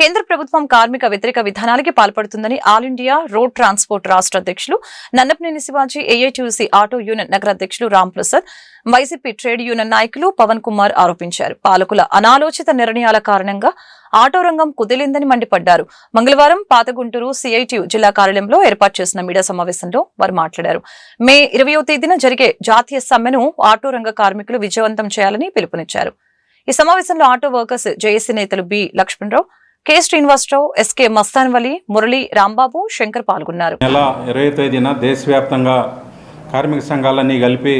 కేంద్ర ప్రభుత్వం కార్మిక వ్యతిరేక విధానాలకి పాల్పడుతుందని ఆల్ ఇండియా రోడ్ ట్రాన్స్పోర్ట్ రాష్ట్ర అధ్యక్షులు Nannapaneni Shivaji, AITUC auto union నగర అధ్యక్షులు Ram Prasad, YCP trade union నాయకులు పవన్ కుమార్ ఆరోపించారు. పాలకుల అనాలోచిత నిర్ణయాల కారణంగా ఆటో రంగం కుదిలిందని మండిపడ్డారు. మంగళవారం పాత గుంటూరు సిఐటియు జిల్లా కార్యాలయంలో ఏర్పాటు చేసిన మీడియా సమావేశంలో వారు మాట్లాడారు. మే 20వ తేదీన జరిగే జాతీయ సమ్మెను ఆటో రంగ కార్మికులు విజయవంతం చేయాలని పిలుపునిచ్చారు. ఈ సమావేశంలో ఆటో వర్కర్స్ జేఏసీ నేతలు B Lakshmanarao, K Srinivasarao, SK Mastanvali, Murali, Rambabu, Shankar పాల్గొన్నారు. నెల 20వ తేదీన దేశవ్యాప్తంగా కార్మిక సంఘాలన్నీ కలిపి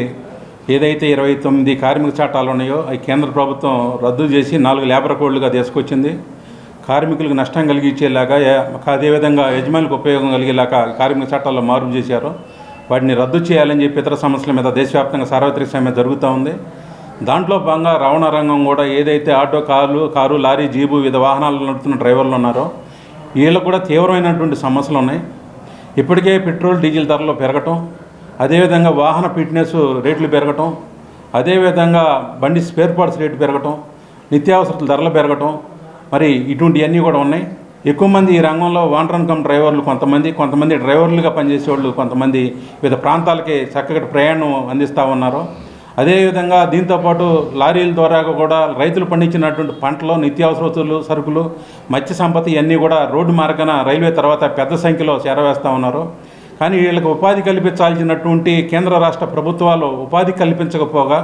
ఏదైతే 29 కార్మిక చట్టాలు ఉన్నాయో అవి కేంద్ర ప్రభుత్వం రద్దు చేసి 4 లేబర్ కోడ్లుగా తీసుకొచ్చింది. కార్మికులకు నష్టం కలిగించేలాగా, అదేవిధంగా యజమానులకు ఉపయోగం కలిగేలాగా కార్మిక చట్టాల్లో మార్పు చేశారు. వాటిని రద్దు చేయాలని చెప్పి ఇతర సమస్యల మీద దేశవ్యాప్తంగా సార్వత్రిక సమ్మె జరుగుతూ ఉంది. దాంట్లో భాగంగా రవాణా రంగం కూడా ఏదైతే ఆటో, కారు, లారీ, జీబు వివిధ వాహనాలు నడుపుతున్న డ్రైవర్లు ఉన్నారో వీళ్ళకు కూడా తీవ్రమైనటువంటి సమస్యలు ఉన్నాయి. ఇప్పటికే పెట్రోల్, డీజిల్ ధరలు పెరగటం, అదేవిధంగా వాహన ఫిట్నెస్ రేట్లు పెరగటం, అదేవిధంగా బండి స్పేర్ పార్ట్స్ రేటు పెరగటం, నిత్యావసరాల ధరలు పెరగటం, మరి ఇటువంటివన్నీ కూడా ఉన్నాయి. ఎక్కువ మంది ఈ రంగంలో వాన్ రన్ కమ్ డ్రైవర్లు కొంతమంది డ్రైవర్లుగా పనిచేసేవాళ్ళు, కొంతమంది వివిధ ప్రాంతాలకి చక్కటి ప్రయాణం అందిస్తూ ఉన్నారు. అదేవిధంగా దీంతోపాటు లారీల ద్వారా కూడా రైతులు పండించినటువంటి పంటలు, నిత్యావసర సరుకులు, మత్స్య సంపద ఇవన్నీ కూడా రోడ్డు మార్గాన రైల్వే తర్వాత పెద్ద సంఖ్యలో చేరవేస్తూ ఉన్నారు. కానీ వీళ్ళకి ఉపాధి కల్పించాల్సినటువంటి కేంద్ర రాష్ట్ర ప్రభుత్వాలు ఉపాధి కల్పించకపోగా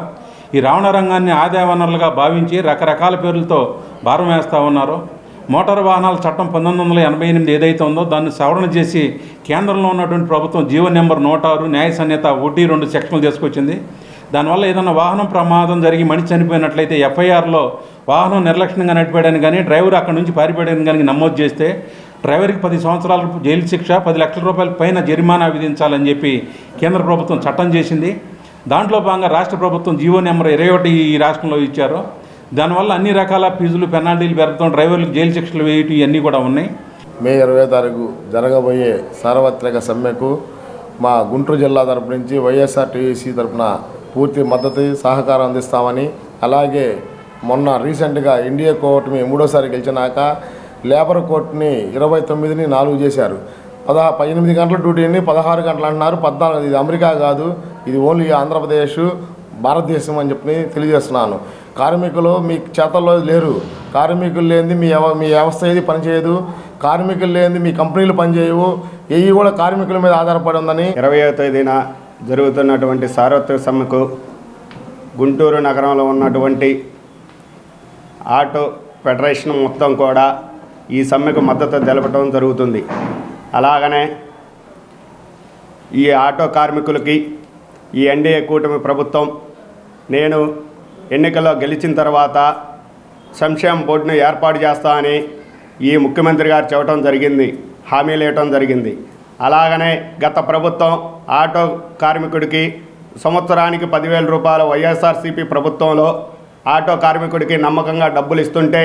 ఈ రవాణా రంగాన్ని ఆదాయ వనరులుగా భావించి రకరకాల పేర్లతో భారం వేస్తూ ఉన్నారు. మోటారు వాహనాల చట్టం 1988 ఏదైతే ఉందో దాన్ని సవరణ చేసి కేంద్రంలో ఉన్నటువంటి ప్రభుత్వం జీవో నెంబర్ 106 న్యాయ సంహిత 1, 2 సెక్షన్లు తీసుకొచ్చింది. దానివల్ల ఏదైనా వాహనం ప్రమాదం జరిగి మనిషి చనిపోయినట్లయితే ఎఫ్ఐఆర్లో వాహనం నిర్లక్ష్యంగా నడిపాడని కానీ, డ్రైవర్ అక్కడి నుంచి పారిపోయాడని కానీ నమోదు చేస్తే డ్రైవర్కి 10 సంవత్సరాల జైలు శిక్ష, 10 లక్షల రూపాయల పైన జరిమానా విధించాలని చెప్పి కేంద్ర ప్రభుత్వం చట్టం చేసింది. దాంట్లో భాగంగా రాష్ట్ర ప్రభుత్వం జీవో నెంబర్ 21 ఈ రాష్ట్రంలో ఇచ్చారు. దానివల్ల అన్ని రకాల ఫీజులు, పెనాల్టీలు పెరగడం, డ్రైవర్లకు జైలు శిక్షలు వేయటం ఇవన్నీ కూడా ఉన్నాయి. మే 20వ తారీఖు జరగబోయే సార్వత్రిక సమ్మెకు మా గుంటూరు జిల్లా తరపు నుంచి వైఎస్ఆర్టీసీ తరఫున పూర్తి మద్దతు, సహకారం అందిస్తామని, అలాగే మొన్న రీసెంట్గా ఇండియా కోర్టుని 3వసారి గెలిచినాక లేబర్ కోర్టుని 29ని 4 చేశారు. 18 గంటల డ్యూటీని 16 గంటలు అంటున్నారు. 14. ఇది అమెరికా కాదు, ఇది ఓన్లీ ఆంధ్రప్రదేశ్, భారతదేశం అని చెప్పి తెలియజేస్తున్నాను. కార్మికులు మీ చేతల్లో లేరు. కార్మికులు లేనిది మీ వ్యవస్థ ఏది పనిచేయదు. కార్మికులు లేనిది మీ కంపెనీలు పనిచేయవు. ఏవి కూడా కార్మికుల మీద ఆధారపడి ఉందని 20వ తేదీన జరుగుతున్నటువంటి సార్వత్రిక సమ్మెకు గుంటూరు నగరంలో ఉన్నటువంటి ఆటో ఫెడరేషన్ మొత్తం కూడా ఈ సమ్మెకు మద్దతు తెలపడం జరుగుతుంది. అలాగనే ఈ ఆటో కార్మికులకి ఈ ఎన్డీఏ కూటమి ప్రభుత్వం నేను ఎన్నికల్లో గెలిచిన తర్వాత సంక్షేమ బోర్డును ఏర్పాటు చేస్తామని ఈ ముఖ్యమంత్రి గారు చెప్పడం జరిగింది, హామీలు ఇవ్వటం జరిగింది. అలాగనే గత ప్రభుత్వం ఆటో కార్మికుడికి సంవత్సరానికి 10,000 రూపాయలు వైఎస్ఆర్సీపీ ప్రభుత్వంలో ఆటో కార్మికుడికి నమ్మకంగా డబ్బులు ఇస్తుంటే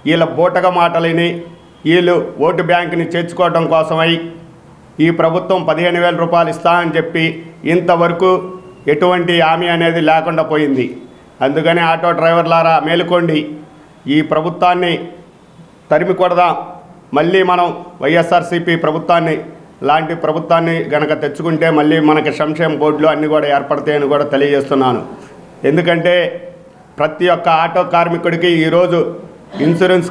వీళ్ళ బూటక మాటలని వీళ్ళు ఓటు బ్యాంకుని చేర్చుకోవడం కోసమై ఈ ప్రభుత్వం 15,000 రూపాయలు ఇస్తా అని చెప్పి ఇంతవరకు ఎటువంటి హామీ అనేది లేకుండా పోయింది. అందుకని ఆటో డ్రైవర్లారా మేలుకోండి, ఈ ప్రభుత్వాన్ని తరిమి కొడదాం. మళ్ళీ మనం వైఎస్ఆర్సీపీ ప్రభుత్వాన్ని లాంటి ప్రభుత్వాన్ని గనక తెచ్చుకుంటే మళ్ళీ మనకి సంక్షేమ బోర్డులు అన్నీ కూడా ఏర్పడతాయని కూడా తెలియజేస్తున్నాను. ఎందుకంటే ప్రతి ఒక్క ఆటో కార్మికుడికి ఈరోజు ఇన్సూరెన్స్